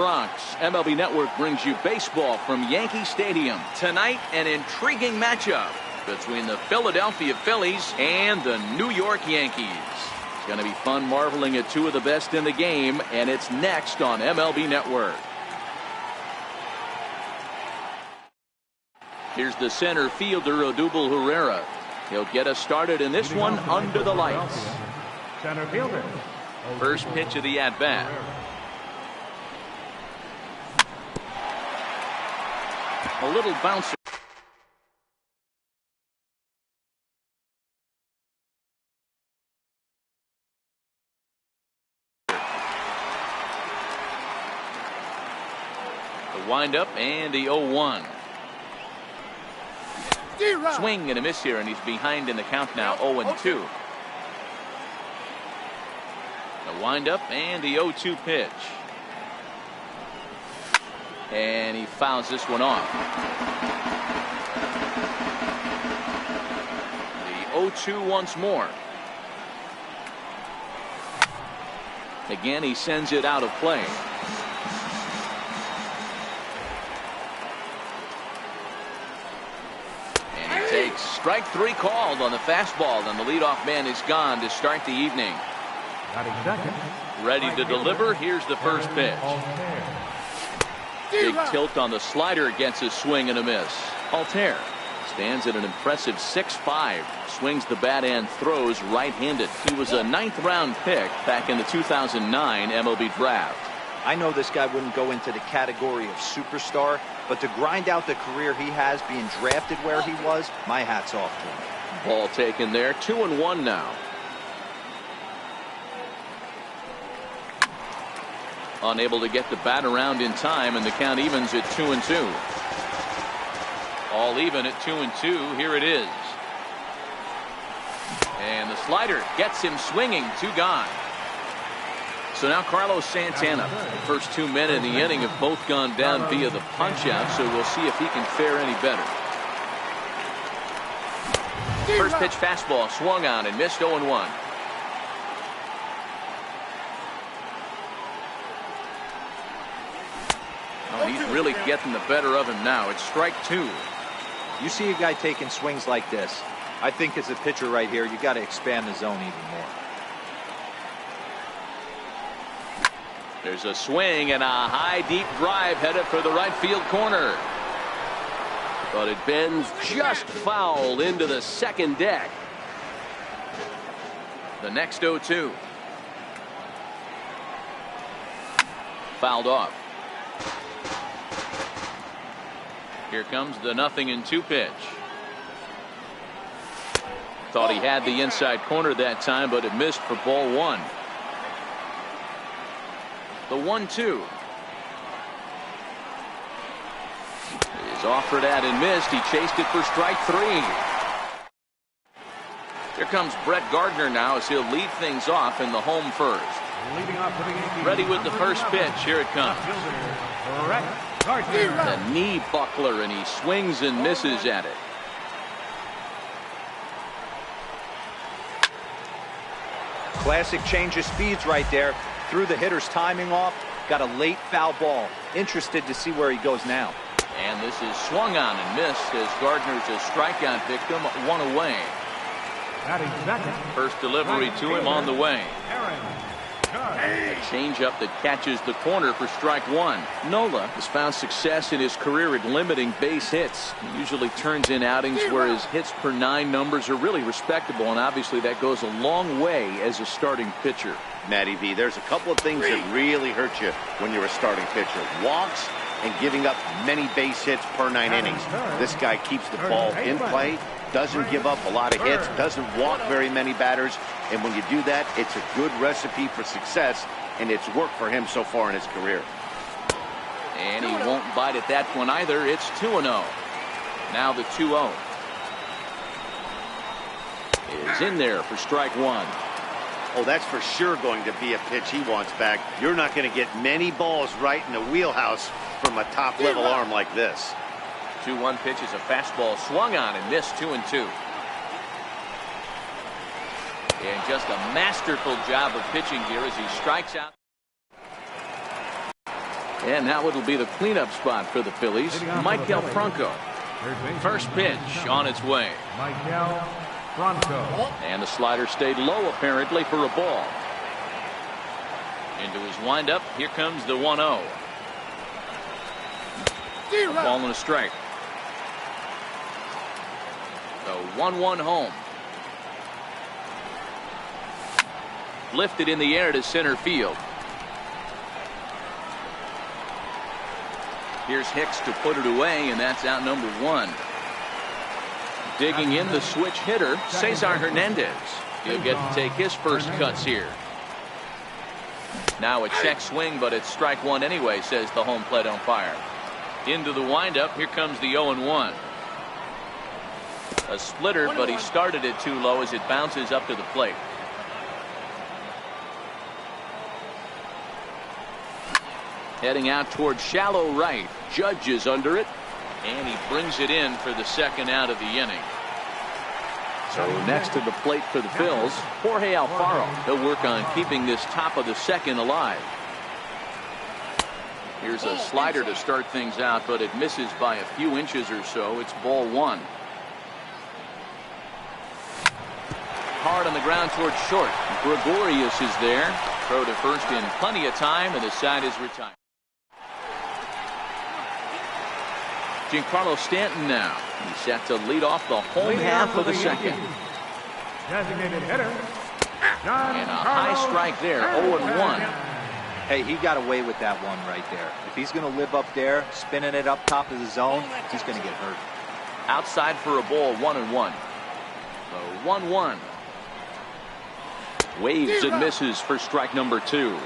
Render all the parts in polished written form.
Bronx, MLB Network brings you baseball from Yankee Stadium. Tonight, an intriguing matchup between the Philadelphia Phillies and the New York Yankees. It's going to be fun marveling at two of the best in the game, and it's next on MLB Network. Here's the center fielder, Odubel Herrera. He'll get us started in this one under the lights. Center fielder. First pitch of the at-bat. A little bouncer. The windup and the 0-1. Swing and a miss here, and he's behind in the count now, 0-2. The windup and the 0-2 pitch. And he fouls this one off. The 0-2 once more. Again, he sends it out of play. And he takes strike three called on the fastball, and the leadoff man is gone to start the evening. Ready to deliver. Here's the first pitch. Big tilt on the slider, gets a swing and a miss. Altair stands at an impressive 6'5", swings the bat and throws right-handed. He was a 9th round pick back in the 2009 MLB draft. I know this guy wouldn't go into the category of superstar, but to grind out the career he has being drafted where he was, my hat's off to him. Ball taken there. 2-1 now. Unable to get the bat around in time, and the count evens at 2-2. All even at 2-2. Here it is. And the slider gets him swinging. 2 gone. So now Carlos Santana. The first 2 men in the inning have both gone down via the punch-out, so we'll see if he can fare any better. First pitch fastball swung on and missed. 0-1. Oh, he's really getting the better of him now. It's strike 2. You see a guy taking swings like this. I think as a pitcher right here, you got to expand the zone even more. There's a swing and a high deep drive headed for the right field corner. But it bends just foul into the second deck. The next 0-2. Fouled off. Here comes the 0-2 pitch. Thought he had the inside corner that time, but it missed for ball 1. The 1-2 is offered at and missed. He chased it for strike 3. Here comes Brett Gardner now as he'll lead things off in the home first. Ready with the first pitch. Here it comes. The knee buckler, and he swings and misses at it. Classic change of speeds right there. Threw the hitter's timing off. Got a late foul ball. Interested to see where he goes now. And this is swung on and missed as Gardner's a strikeout victim. 1 away. First delivery to him on the way. A changeup that catches the corner for strike 1. Nola has found success in his career at limiting base hits. He usually turns in outings where his hits per 9 numbers are really respectable, and obviously that goes a long way as a starting pitcher. Matty V, there's a couple of things that really hurt you when you're a starting pitcher. Walks and giving up many base hits per 9 innings. This guy keeps the ball in play, doesn't give up a lot of hits, doesn't walk very many batters, and when you do that, it's a good recipe for success, and it's worked for him so far in his career. And he won't bite at that one either. It's 2-0. Now the 2-0 is in there for strike 1. Oh, that's for sure going to be a pitch he wants back. You're not going to get many balls right in the wheelhouse from a top-level arm like this. 2-1 pitch is a fastball swung on and missed. 2-2. And just a masterful job of pitching here as he strikes out. And now it'll be the cleanup spot for the Phillies. Michael Franco. First pitch on its way. Michael Franco. And the slider stayed low apparently for a ball. Into his windup. Here comes the 1-0. A ball and a strike. The 1-1 home. Lifted in the air to center field. Here's Hicks to put it away, and that's out number 1. Digging in the switch hitter, Cesar Hernandez. He'll get to take his first cuts here. Now a check swing, but it's strike 1 anyway, says the home plate umpire. Into the windup. Here comes the 0-1. A splitter, but he started it too low as it bounces up to the plate. Heading out towards shallow right. Judge is under it, and he brings it in for the second out of the inning. So next to the plate for the Phils, Jorge Alfaro. He'll work on keeping this top of the second alive. Here's a slider to start things out, but it misses by a few inches or so. It's ball 1. Hard on the ground towards short. Gregorius is there. Throw to first in plenty of time, and the side is retired. Giancarlo Stanton now. He's set to lead off the home half of the second. Designated hitter. And a high strike there, 0-1. Hey, he got away with that one right there. If he's going to live up there, spinning it up top of the zone, he's going to get hurt. Outside for a ball, 1-1. So 1-1. Waves and misses for strike number 2.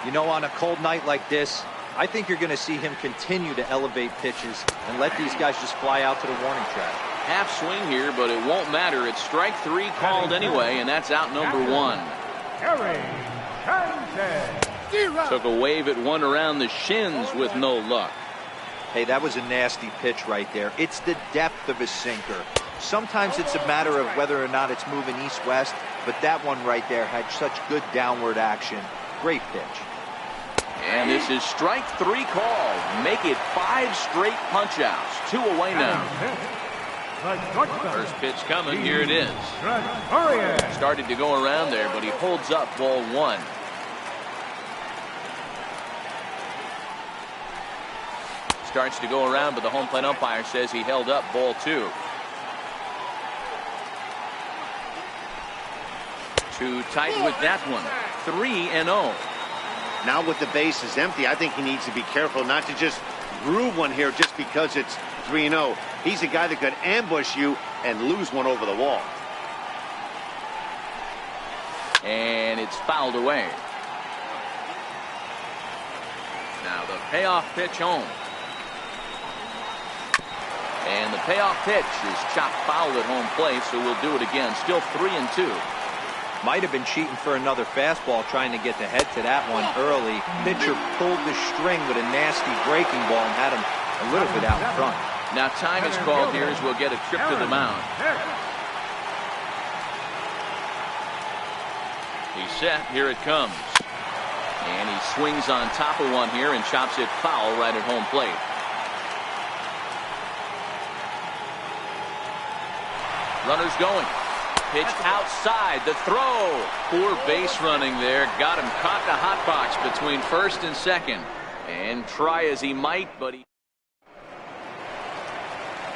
You know, on a cold night like this, I think you're going to see him continue to elevate pitches and let these guys just fly out to the warning track. Half swing here, but it won't matter. It's strike 3 called anyway, and that's out number 1. Took a wave at one around the shins with no luck. Hey, that was a nasty pitch right there. It's the depth of his sinker. Sometimes it's a matter of whether or not it's moving east-west, but that one right there had such good downward action. Great pitch. And this is strike 3 called. Make it 5 straight punch-outs. 2 away now. First pitch coming. Here it is. Started to go around there, but he holds up ball 1. Starts to go around, but the home plate umpire says he held up ball 2. Too tight with that one. 3-0. Now with the bases empty, I think he needs to be careful not to just groove one here just because it's 3-0. He's a guy that could ambush you and lose one over the wall. And it's fouled away. Now the payoff pitch home. And the payoff pitch is chopped foul at home plate, so we'll do it again. Still 3-2. Might have been cheating for another fastball, trying to get the head to that one early. Pitcher pulled the string with a nasty breaking ball and had him a little bit out in front. Now time is called here as we'll get a trip to the mound. He's set. Here it comes. And he swings on top of one here and chops it foul right at home plate. Runners going. Pitched outside. The throw. Poor base running there. Got him caught in a hot box between first and second. And try as he might, but he...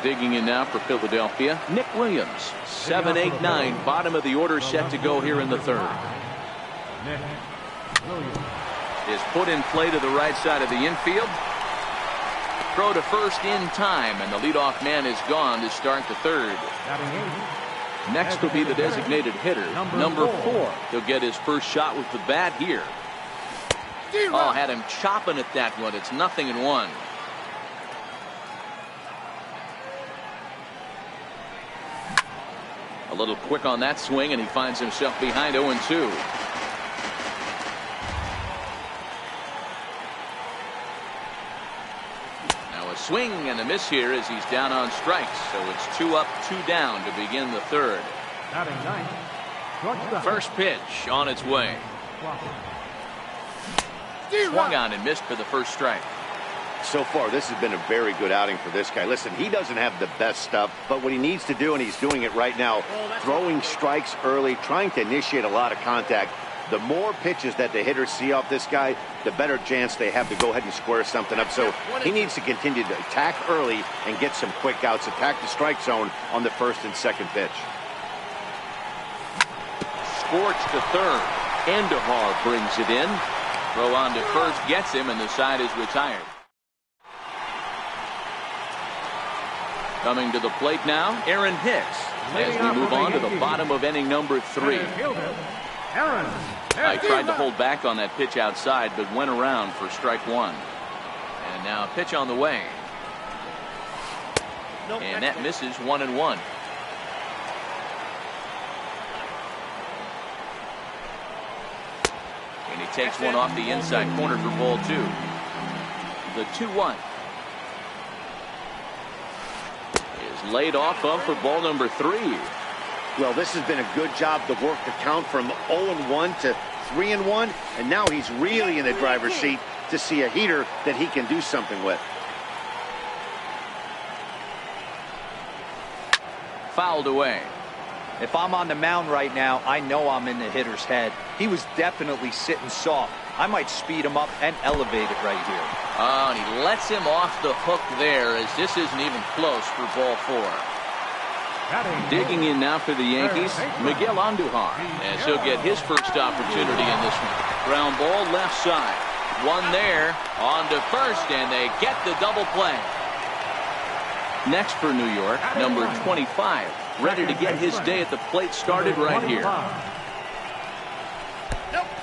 Digging in now for Philadelphia, Nick Williams. 7, 8, 9. Bottom of the order set to go here in the third. Is put in play to the right side of the infield. Throw to first in time, and the leadoff man is gone to start the third. Next will be the designated hitter, number 4. He'll get his first shot with the bat here. Oh, had him chopping at that one. It's 0-1. A little quick on that swing, and he finds himself behind 0-2. Swing and a miss here as he's down on strikes, so it's 2 up, 2 down to begin the third. First pitch on its way. Swung on and missed for the first strike. So far, this has been a very good outing for this guy. Listen, he doesn't have the best stuff, but what he needs to do, and he's doing it right now, throwing strikes early, trying to initiate a lot of contact. The more pitches that the hitters see off this guy, the better chance they have to go ahead and square something up. So he needs to continue to attack early and get some quick outs, attack the strike zone on the first and second pitch. Scorched to third. Endahar brings it in. Throw on to first gets him, and the side is retired. Coming to the plate now, Aaron Hicks, as we move on to the bottom of inning number 3. I tried to hold back on that pitch outside, but went around for strike 1. And now a pitch on the way. And that misses 1-1. And he takes one off the inside corner for ball 2. The 2-1 is laid off of for ball number 3. Well, this has been a good job to work the count from 0-1 to 3-1, and now he's really in the driver's seat to see a heater that he can do something with. Fouled away. If I'm on the mound right now, I know I'm in the hitter's head. He was definitely sitting soft. I might speed him up and elevate it right here. Oh, and he lets him off the hook there, as this isn't even close for ball 4. Digging in now for the Yankees, Miguel Andujar, as he'll get his first opportunity in this one. Ground ball left side. One there, on to first, and they get the double play. Next for New York, number 25, ready to get his day at the plate started right here.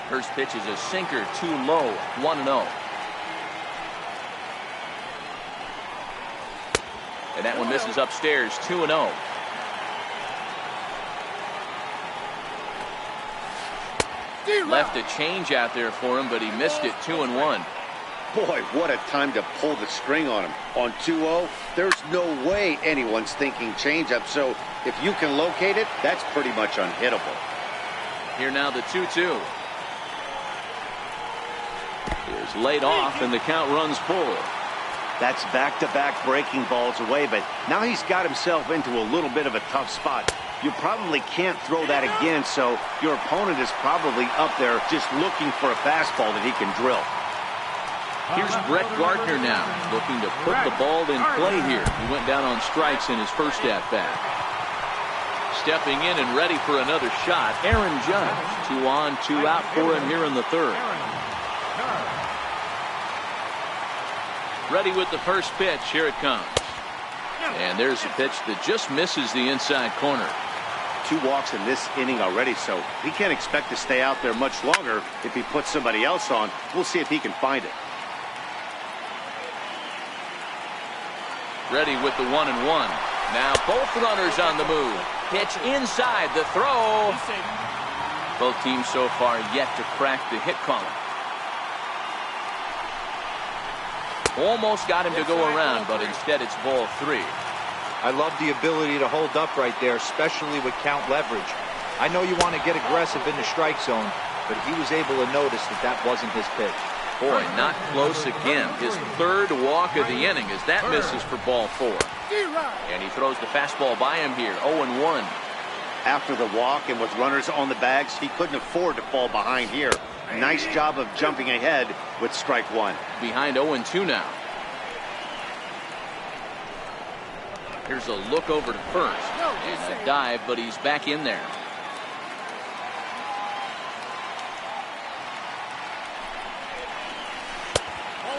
First pitch is a sinker, too low, 1-0. And that one misses upstairs, 2-0. Left a change out there for him, but he missed it, 2-1. Boy, what a time to pull the string on him. On 2-0, there's no way anyone's thinking changeup, so if you can locate it, that's pretty much unhittable. Here now the 2-2. Is laid off, and the count runs full. That's back-to-back breaking balls away, but now he's got himself into a little bit of a tough spot. You probably can't throw that again, so your opponent is probably up there just looking for a fastball that he can drill. Here's Brett Gardner now, looking to put the ball in play here. He went down on strikes in his first at-bat. Stepping in and ready for another shot, Aaron Judge. 2 on, 2 out for him here in the third. Ready with the first pitch. Here it comes. And there's a pitch that just misses the inside corner. 2 walks in this inning already, so he can't expect to stay out there much longer if he puts somebody else on. We'll see if he can find it. Ready with the 1-1. Now both runners on the move. Pitch inside, the throw. Both teams so far yet to crack the hit column. Almost got him to go around, but instead it's ball 3. I love the ability to hold up right there, especially with count leverage. I know you want to get aggressive in the strike zone, but he was able to notice that that wasn't his pitch. Boy, not close again. His third walk of the inning as that misses for ball 4. And he throws the fastball by him here, 0-1. After the walk and with runners on the bags, he couldn't afford to fall behind here. Nice job of jumping ahead with strike 1. Behind 0-2 now. Here's a look over to first. And a dive, but he's back in there.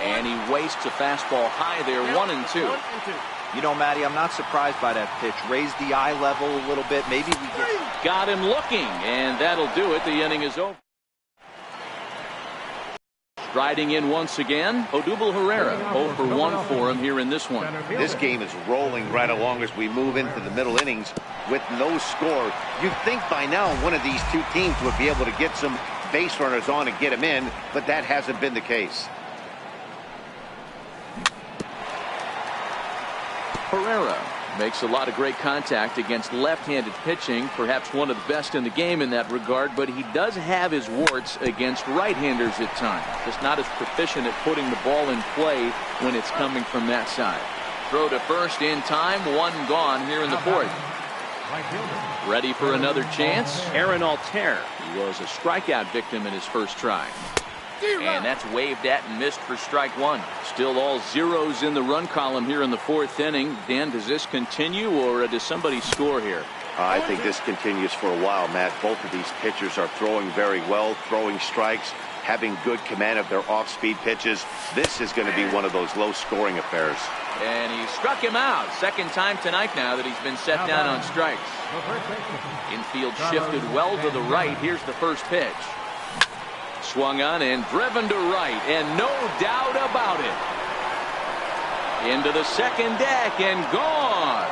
And he wastes a fastball high there, 1-2. You know, Matty, I'm not surprised by that pitch. Raise the eye level a little bit. Maybe we get... Got him looking, and that'll do it. The inning is over. Riding in once again, Odubel Herrera, 0 for 1 for him here in this one. This game is rolling right along as we move into the middle innings with no score. You'd think by now one of these two teams would be able to get some base runners on and get them in, but that hasn't been the case. Herrera Makes a lot of great contact against left-handed pitching, perhaps one of the best in the game in that regard, but he does have his warts against right-handers at times. Just not as proficient at putting the ball in play when it's coming from that side. Throw to first in time, one gone here in the fourth. Ready for another chance. Aaron Altair. He was a strikeout victim in his first try. And that's waved at and missed for strike one. Still all zeros in the run column here in the fourth inning. Dan, does this continue or does somebody score here? I think this continues for a while, Matt. Both of these pitchers are throwing very well, throwing strikes, having good command of their off-speed pitches. This is going to be one of those low-scoring affairs. And he struck him out. Second time tonight now that he's been set down on strikes. Infield shifted well to the right. Here's the first pitch. Swung on and driven to right, and no doubt about it. Into the second deck and gone.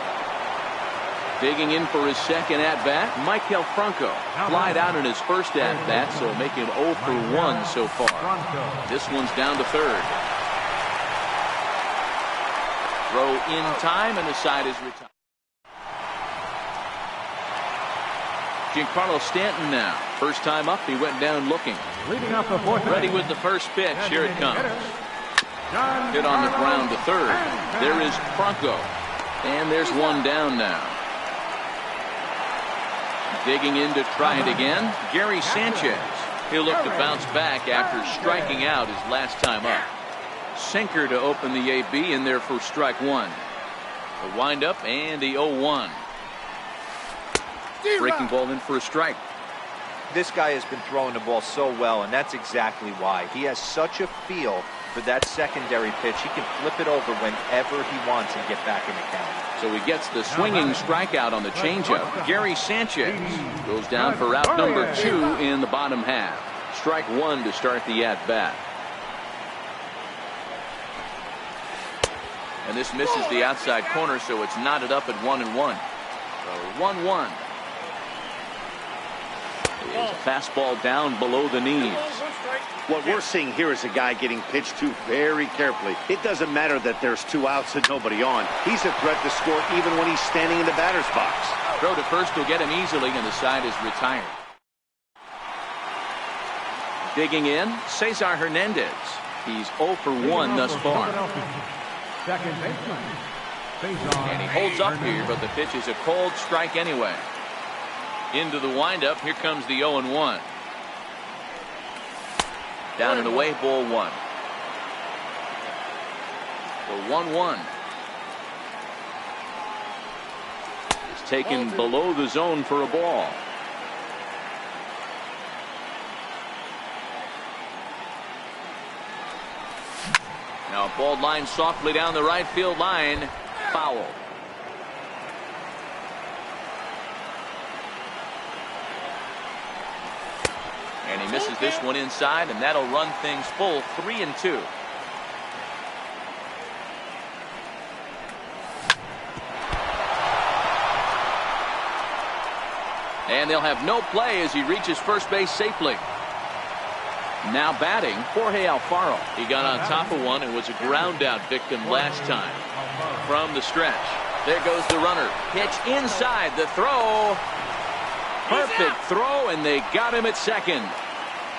Digging in for his second at-bat, Maikel Franco. Flied out in his first at-bat, so making 0 for 1 so far. This one's down to third. Throw in time, and the side is retired. Giancarlo Stanton now. First time up, he went down looking. Leading off the fourth. Ready with the first pitch. Here it comes. Hit on the ground to third. There is Franco. And there's one down now. Digging in to try it again. Gary Sanchez. He'll look to bounce back after striking out his last time up. Sinker to open the AB in there for strike one. The windup and the 0-1. Breaking ball in for a strike. This guy has been throwing the ball so well, and that's exactly why. He has such a feel for that secondary pitch. He can flip it over whenever he wants and get back in the count. So he gets the swinging strikeout on the changeup. Gary Sanchez goes down for out number 2 in the bottom half. Strike one to start the at-bat. And this misses the outside corner, so it's knotted up at 1-1. So 1-1. Is a fastball down below the knees. What we're seeing here is a guy getting pitched to very carefully. It doesn't matter that there's 2 outs and nobody on. He's a threat to score even when he's standing in the batter's box. Throw to first will get him easily, and the side is retired. Digging in, Cesar Hernandez. He's 0 for 1 thus far. Second baseman. And he holds up here, but the pitch is a cold strike anyway. Into the windup. Here comes the 0-1. Down and away, ball one. For 1-1. It's taken below the zone for a ball. Now a ball line softly down the right field line. Foul. And he misses this one inside, and that'll run things full 3-2. And they'll have no play as he reaches first base safely. Now batting, Jorge Alfaro. He got on top of one and was a ground out victim last time. From the stretch. There goes the runner. Pitch inside. The throw. Perfect throw, and they got him at second.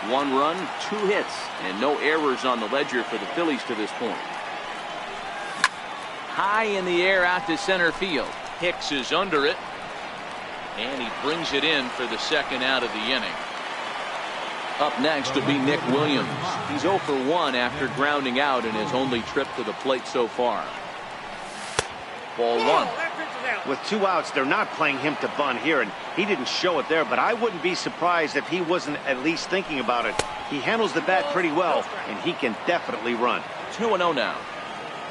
1 run, 2 hits, and no errors on the ledger for the Phillies to this point. High in the air out to center field. Hicks is under it, and he brings it in for the second out of the inning. Up next will be Nick Williams. He's 0 for 1 after grounding out in his only trip to the plate so far. Ball one. With 2 outs, they're not playing him to bunt here, and he didn't show it there, but I wouldn't be surprised if he wasn't at least thinking about it. He handles the bat pretty well, and he can definitely run. 2-0 now.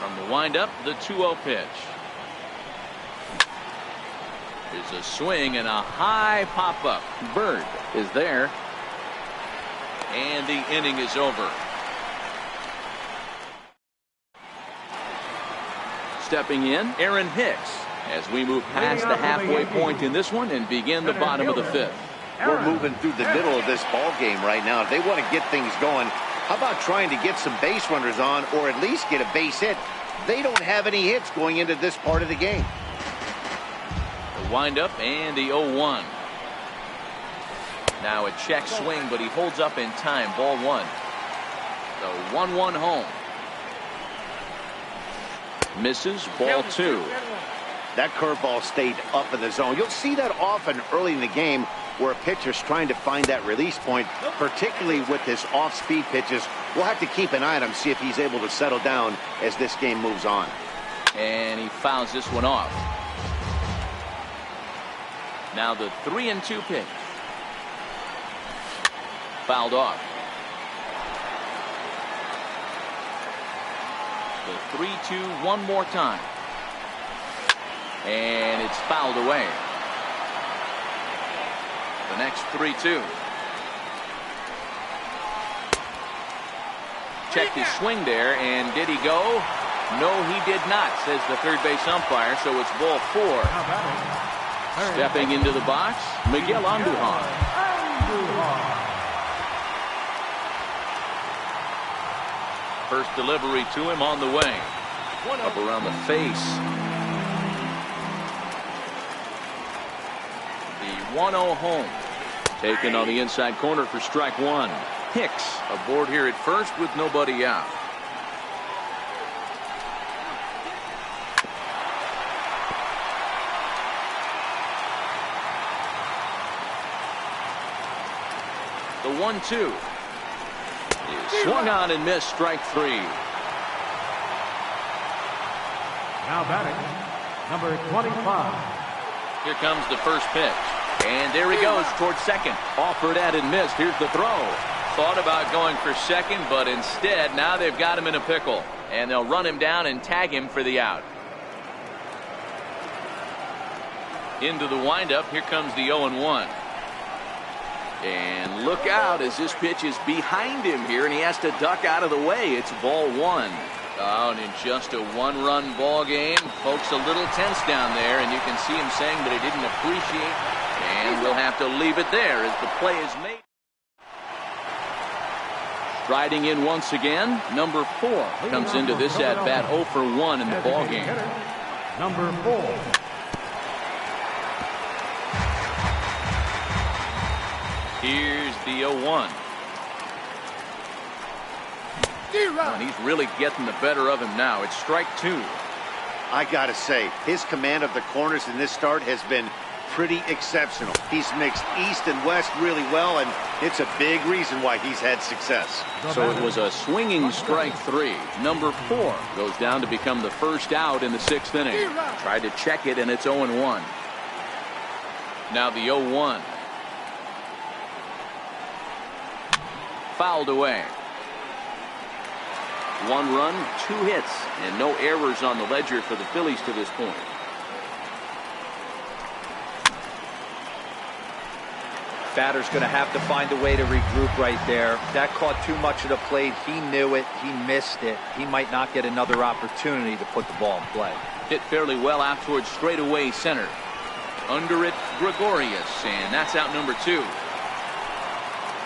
From the windup, the 2-0 pitch. There's a swing and a high pop-up. Bird is there. And the inning is over. Stepping in, Aaron Hicks, as we move past the halfway point in this one and begin the bottom of the 5th. We're moving through the middle of this ball game right now. If they want to get things going, how about trying to get some base runners on or at least get a base hit? They don't have any hits going into this part of the game. The windup and the 0-1. Now a check swing, but he holds up in time. Ball one. The 1-1 home. Misses. Ball two. That curveball stayed up in the zone. You'll see that often early in the game where a pitcher's trying to find that release point, particularly with his off-speed pitches. We'll have to keep an eye on him, see if he's able to settle down as this game moves on. And he fouls this one off. Now the 3-2 pitch. Fouled off. The 3-2 one more time. And it's fouled away. The next 3-2. Checked his swing there, and did he go? No, he did not, says the third base umpire, so it's ball four. Stepping into the box, Miguel Andujar. First delivery to him on the way. Up around the face. The 1-0 home. Taken on the inside corner for strike one. Hicks aboard here at first with nobody out. The 1-2 is swung on and missed. Strike three. Now batting, number 25. Here comes the first pitch. And there he goes towards second. Offered at and missed. Here's the throw. Thought about going for second, but instead now they've got him in a pickle. And they'll run him down and tag him for the out. Into the windup. Here comes the 0-1. And look out as this pitch is behind him here, and he has to duck out of the way. It's ball one. Oh, and in just a one-run ball game, folks a little tense down there, and you can see him saying that he didn't appreciate, and we'll have to leave it there as the play is made. Striding in once again, number 4 comes into this at-bat 0 for 1 in the ball game. Number 4. Here's the 0-1. And he's really getting the better of him now. It's strike two. I gotta say, his command of the corners in this start has been pretty exceptional. He's mixed east and west really well, and it's a big reason why he's had success. So it was a swinging strike three. Number 4 goes down to become the first out in the 6th inning. Tried to check it, and it's 0-1. Now the 0-1. Fouled away. 1 run, 2 hits, and no errors on the ledger for the Phillies to this point. Batter's going to have to find a way to regroup right there. That caught too much of the plate. He knew it. He missed it. He might not get another opportunity to put the ball in play. Hit fairly well out towards straightaway center. Under it, Gregorius, and that's out number 2.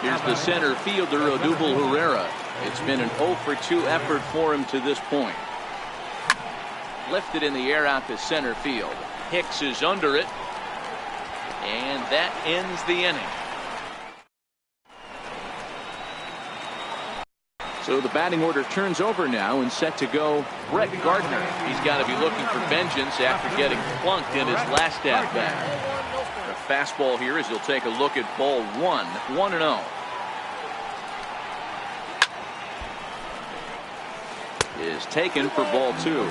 Here's the center fielder, Odubel Herrera. It's been an 0 for 2 effort for him to this point. Lifted in the air out to center field. Hicks is under it. And that ends the inning. So the batting order turns over now and set to go Brett Gardner. He's got to be looking for vengeance after getting plunked in his last at-bat. A fastball here as he'll take a look at ball 1, 1-0. Is taken for ball 2.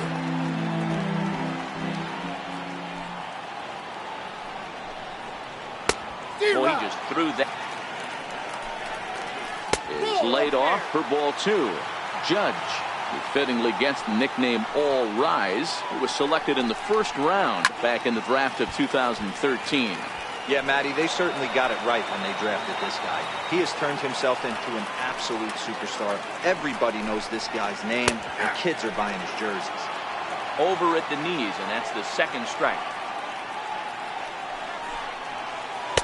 Boy, he just threw that. Is laid off for ball 2. Judge, who fittingly gets the nickname All Rise, who was selected in the first round back in the draft of 2013. Yeah, Matty, they certainly got it right when they drafted this guy. He has turned himself into an absolute superstar. Everybody knows this guy's name, and kids are buying his jerseys. Over at the knees, and that's the second strike.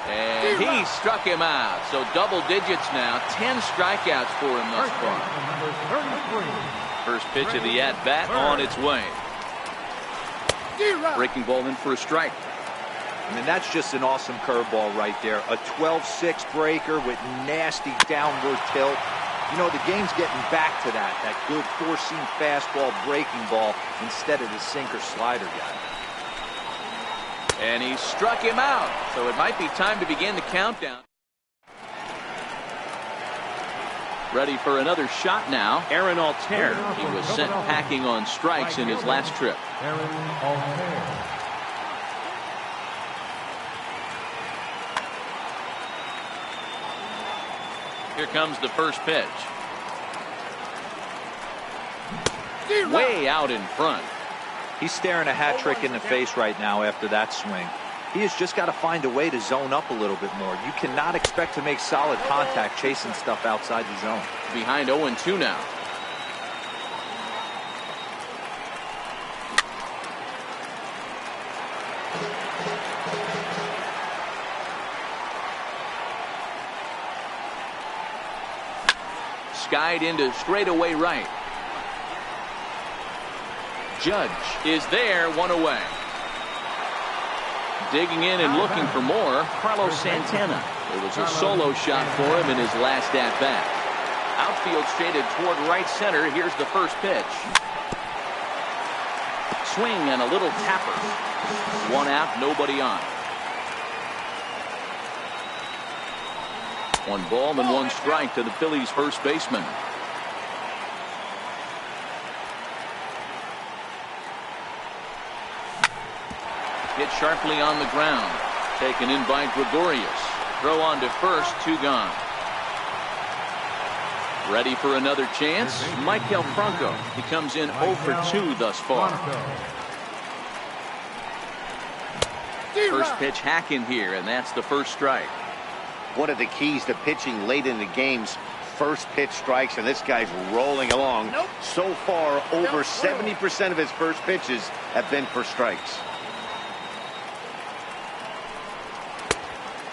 And he struck him out. So double digits now. 10 strikeouts for him thus far. First pitch of the at-bat on its way. Breaking ball in for a strike. I mean, that's just an awesome curveball right there. A 12-6 breaker with nasty downward tilt. You know, the game's getting back to that good four-seam fastball breaking ball instead of the sinker slider guy. And he struck him out, so it might be time to begin the countdown. Ready for another shot now. Aaron Altair. He was sent packing on strikes in his last trip. Aaron Altair. Here comes the first pitch. Way out in front. He's staring a hat trick in the face right now after that swing. He has just got to find a way to zone up a little bit more. You cannot expect to make solid contact chasing stuff outside the zone. Behind 0-2 now. Skied into straightaway right. Judge is there, one away. Digging in and looking for more, Carlos Santana. It was a solo shot for him in his last at-bat. Outfield shaded toward right center. Here's the first pitch. Swing and a little tapper. One out, nobody on. One ball and one strike to the Phillies' first baseman. Hit sharply on the ground. Taken in by Gregorius. Throw on to first, 2 gone. Ready for another chance? Michael Franco. He comes in 0 for 2 thus far. First pitch hack in here, and that's the first strike. One of the keys to pitching late in the games, first pitch strikes, and this guy's rolling along. So far, over 70% of his first pitches have been for strikes.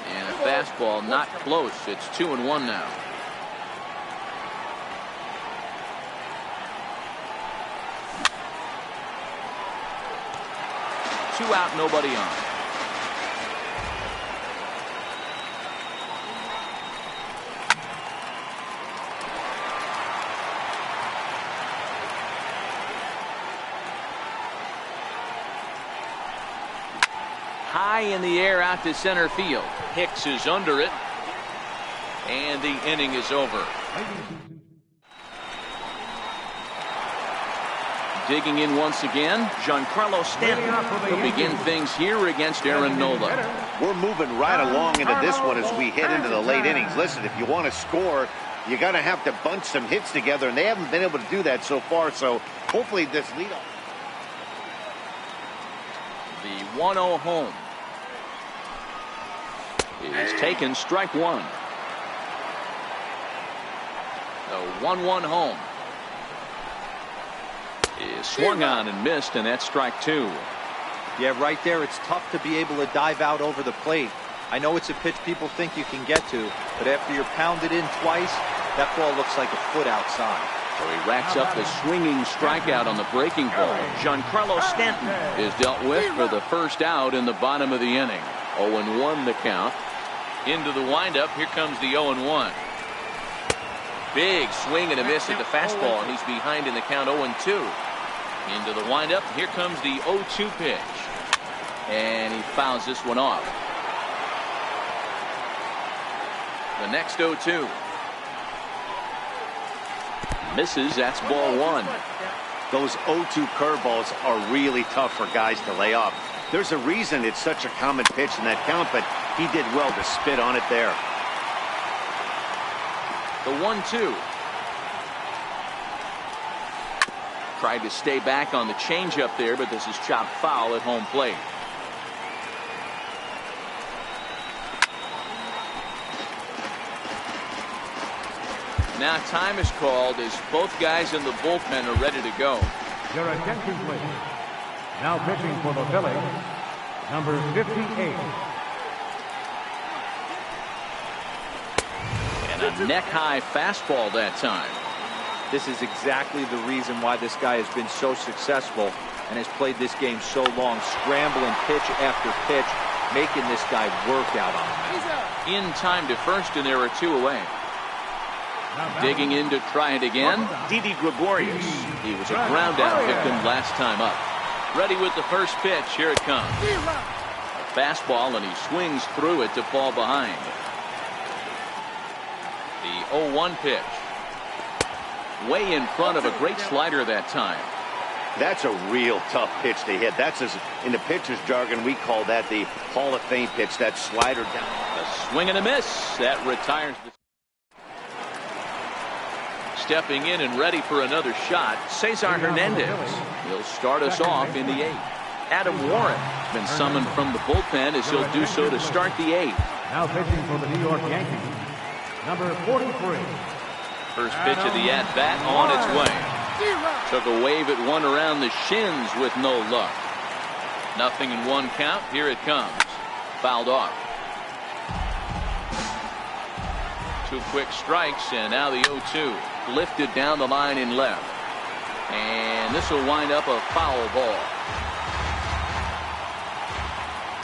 And a fastball not close. It's 2-1 now. Two out, nobody on. High in the air out to center field. Hicks is under it. And the inning is over. Digging in once again, Giancarlo Stanton. He'll begin things here against Aaron Nola. We're moving right along into this one as we head into the late innings. Listen, if you want to score, you got to have to bunch some hits together, and they haven't been able to do that so far. So hopefully this leadoff. The 1-0 home is taken, strike one. The 1-1 home is swung on and missed, and that's strike two. Yeah, right there, it's tough to be able to dive out over the plate. I know it's a pitch people think you can get to, but after you're pounded in twice, that ball looks like a foot outside. So he racks up the swinging strikeout on the breaking ball. Giancarlo Stanton is dealt with for the first out in the bottom of the inning. 0-1 the count. Into the windup, here comes the 0-1. Big swing and a miss at the fastball, and he's behind in the count 0-2. Into the windup, here comes the 0-2 pitch. And he fouls this one off. The next 0-2. Misses, that's ball one. Those 0-2 curveballs are really tough for guys to lay off. There's a reason it's such a common pitch in that count, but he did well to spit on it there. The 1-2. Tried to stay back on the changeup there, but this is chopped foul at home plate. Now time is called as both guys in the bullpen are ready to go. Your attention, please. Now pitching for the Phillies, number 58. And a neck-high fastball that time. This is exactly the reason why this guy has been so successful and has played this game so long. Scrambling pitch after pitch, making this guy work out on him. In time to first, and there are 2 away. Digging in to try it again. Didi Gregorius. He was a ground out victim last time up. Ready with the first pitch. Here it comes. A fastball, and he swings through it to fall behind. The 0-1 pitch. Way in front of a great slider that time. That's a real tough pitch to hit. That's, in the pitcher's jargon, we call that the Hall of Fame pitch. That slider down. A swing and a miss. That retires the... Stepping in and ready for another shot, Cesar Hernandez. He'll start us off in the 8th. Adam Warren has been summoned from the bullpen as he'll do so to start the 8th. Now pitching for the New York Yankees, number 43. First pitch of the at-bat on its way. Took a wave at one around the shins with no luck. 0-1 count. Here it comes. Fouled off. 2 quick strikes, and now the 0-2. Lifted down the line in left. And this will wind up a foul ball.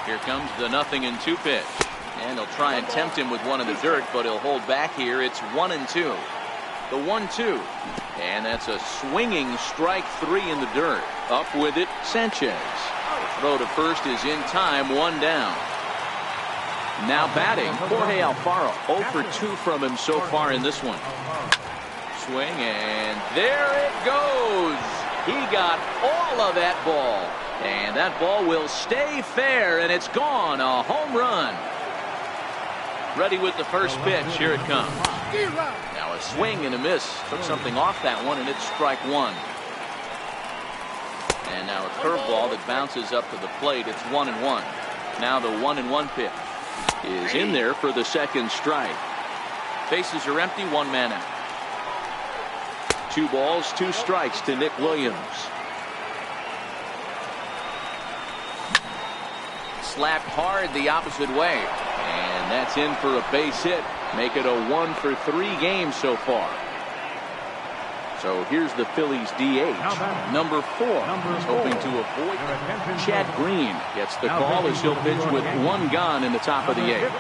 Here comes the 0-2 pitch. And they'll try and tempt him with one in the dirt, but he'll hold back here. It's 1-2. The 1-2. And that's a swinging strike 3 in the dirt. Up with it, Sanchez. The throw to first is in time, 1 down. Now batting, Jorge Alfaro. 0 for 2 from him so far in this one. Swing, and there it goes. He got all of that ball. And that ball will stay fair, and it's gone. A home run. Ready with the first pitch. Here it comes. Now a swing and a miss. Took something off that one, and it's strike 1. And now a curveball that bounces up to the plate. It's 1-1. Now the 1-1 pitch is in there for the second strike. Bases are empty, 1 man out. 2 balls, 2 strikes to Nick Williams. Slapped hard the opposite way. And that's in for a base hit. Make it a 1 for 3 games so far. So here's the Phillies DH. Number 4. He's hoping to avoid Chad Green. Gets the call as he'll pitch with 1 gone in the top of the 8th.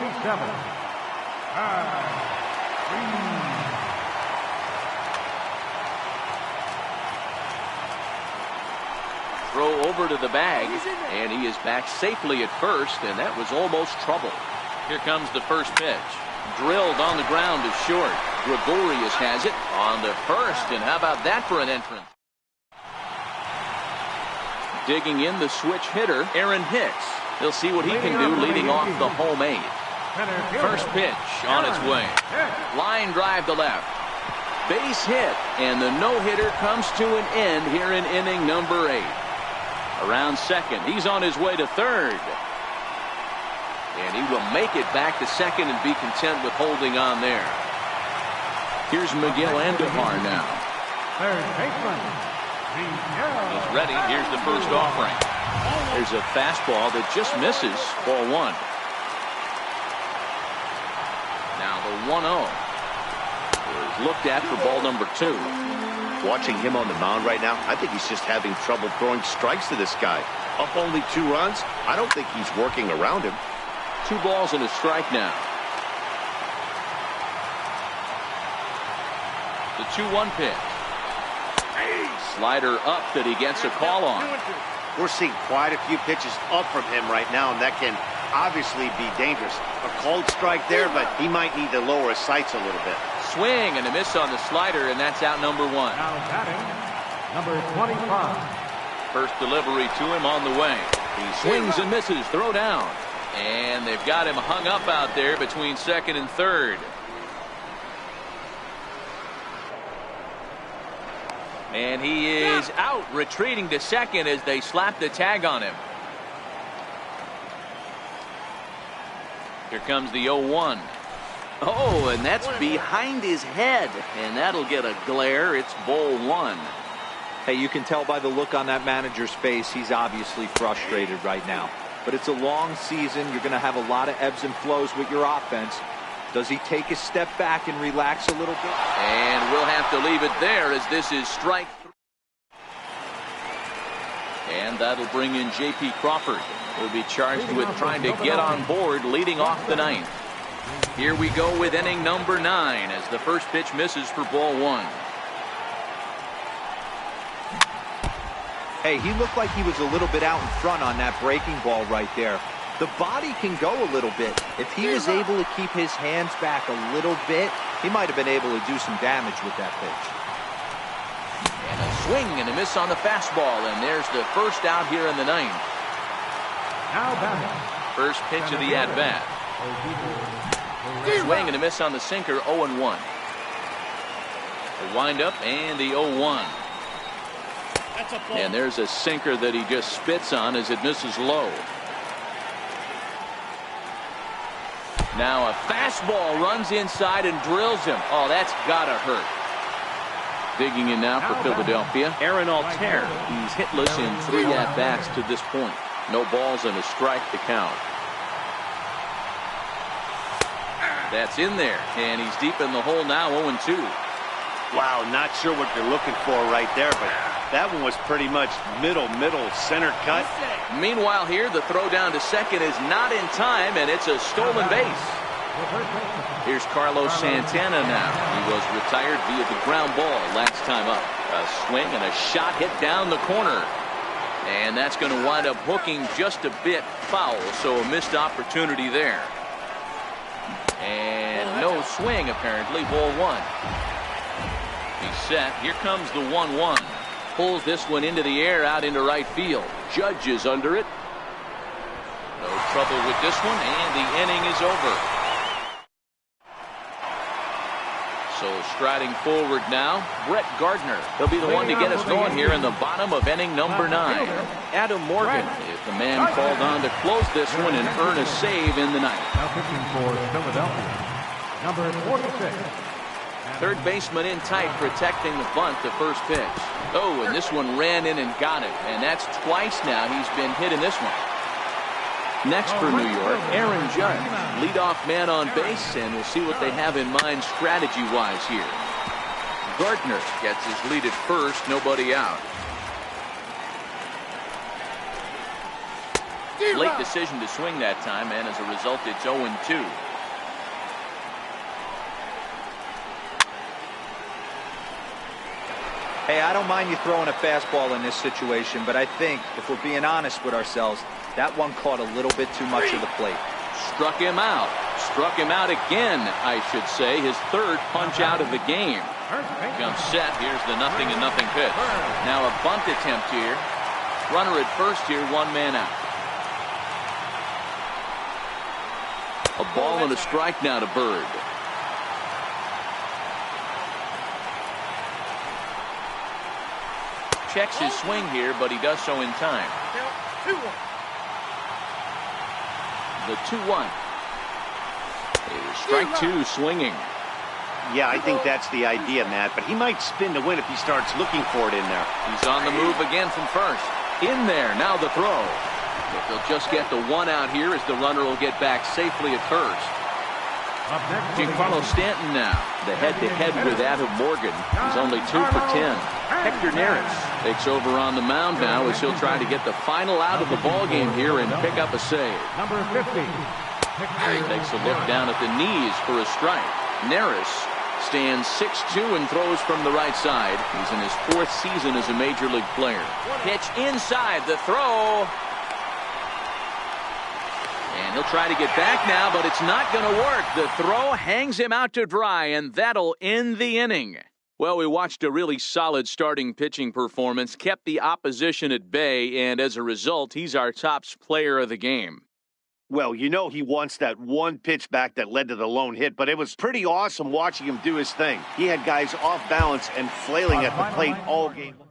Throw over to the bag, and he is back safely at first, and that was almost trouble. Here comes the first pitch. Drilled on the ground to short. Gregorius has it on the first, and how about that for an entrance? Digging in the switch hitter, Aaron Hicks. He'll see what he can do leading off the home 8. First pitch on its way. Line drive to left. Base hit, and the no-hitter comes to an end here in inning number 8. Around second, he's on his way to third. And he will make it back to second and be content with holding on there. Here's Miguel Andujar now. He's ready. Here's the first offering. There's a fastball that just misses. Ball 1. Now the 1-0 is looked at for ball number 2. Watching him on the mound right now, I think he's just having trouble throwing strikes to this guy. Up only 2 runs. I don't think he's working around him. 2 balls and a strike now. The 2-1 pitch. Slider up that he gets a call on. We're seeing quite a few pitches up from him right now, and that can obviously be dangerous. A cold strike there, but he might need to lower his sights a little bit. Swing and a miss on the slider, and that's out number 1. Now batting, number 25. First delivery to him on the way. He swings and misses. Throw down. And they've got him hung up out there between second and third. And he is out, retreating to second as they slap the tag on him. Here comes the 0-1. Oh, and that's behind his head. And that'll get a glare. It's ball 1. Hey, you can tell by the look on that manager's face, he's obviously frustrated right now. But it's a long season. You're going to have a lot of ebbs and flows with your offense. Does he take a step back and relax a little bit? And we'll have to leave it there as this is strike 3. And that'll bring in J.P. Crawford. Will be charged with trying to get on board leading off the ninth. Here we go with inning number 9 as the first pitch misses for ball 1. Hey, he looked like he was a little bit out in front on that breaking ball right there. The body can go a little bit. If he was able to keep his hands back a little bit, he might have been able to do some damage with that pitch. And a swing and a miss on the fastball, and there's the first out here in the ninth. Now batting. First pitch of the at-bat. Swing and a miss on the sinker, 0-1. The windup and the 0-1. And there's a sinker that he just spits on as it misses low. Now a fastball runs inside and drills him. Oh, that's gotta hurt. Digging in now for Philadelphia, Aaron Altair. He's hitless in 3 at-bats to this point. No balls and a strike to count. That's in there, and he's deep in the hole now, 0-2. Wow, not sure what they're looking for right there, but that one was pretty much middle, center cut. Meanwhile here, the throw down to second is not in time, and it's a stolen base. Here's Carlos Santana now. He was retired via the ground ball last time up. A swing and a shot hit down the corner. And that's going to wind up hooking just a bit foul, so a missed opportunity there. And no swing, apparently, ball 1. He's set. Here comes the 1-1. Pulls this one into the air out into right field. Judge is under it. No trouble with this one, and the inning is over. So striding forward now, Brett Gardner. He'll be the one to get us going here in the bottom of inning number 9. Adam Morgan is the man called on to close this one and earn a save in the ninth. Now pitching for Philadelphia, number 46. Third baseman in tight, protecting the bunt, the first pitch. Oh, and this one ran in and got it. And that's twice now he's been hit in this one. Next for New York, Aaron Judge. Leadoff man on base, and we'll see what they have in mind strategy-wise here. Gardner gets his lead at first, nobody out. Late decision to swing that time, and as a result, it's 0-2. Hey, I don't mind you throwing a fastball in this situation, but I think, if we're being honest with ourselves, that one caught a little bit too much of the plate. Struck him out. Struck him out again, I should say. His third punch out of the game. Comes set. Here's the 0-0 pitch. Now a bunt attempt here. Runner at first here, 1 man out. A ball and a strike now to Bird. Checks his swing here, but he does so in time. The 2-1. Strike 2 swinging. Yeah, I think that's the idea, Matt, but he might spin to win if he starts looking for it in there. He's on the move again from first. In there, now the throw. But they'll just get the 1 out here as the runner will get back safely at first. Giancarlo Stanton now. The head-to-head with Adam Morgan. He's only 2 for 10. Hector Neris takes over on the mound now as he'll try to get the final out of the ballgame here and pick up a save. Number 50. Takes a look down at the knees for a strike. Neris stands 6'2" and throws from the right side. He's in his 4th season as a major league player. Pitch inside, the throw. And he'll try to get back now, but it's not going to work. The throw hangs him out to dry, and that'll end the inning. Well, we watched a really solid starting pitching performance, kept the opposition at bay, and as a result, he's our top player of the game. Well, you know he wants that one pitch back that led to the lone hit, but it was pretty awesome watching him do his thing. He had guys off balance and flailing at the plate all game long.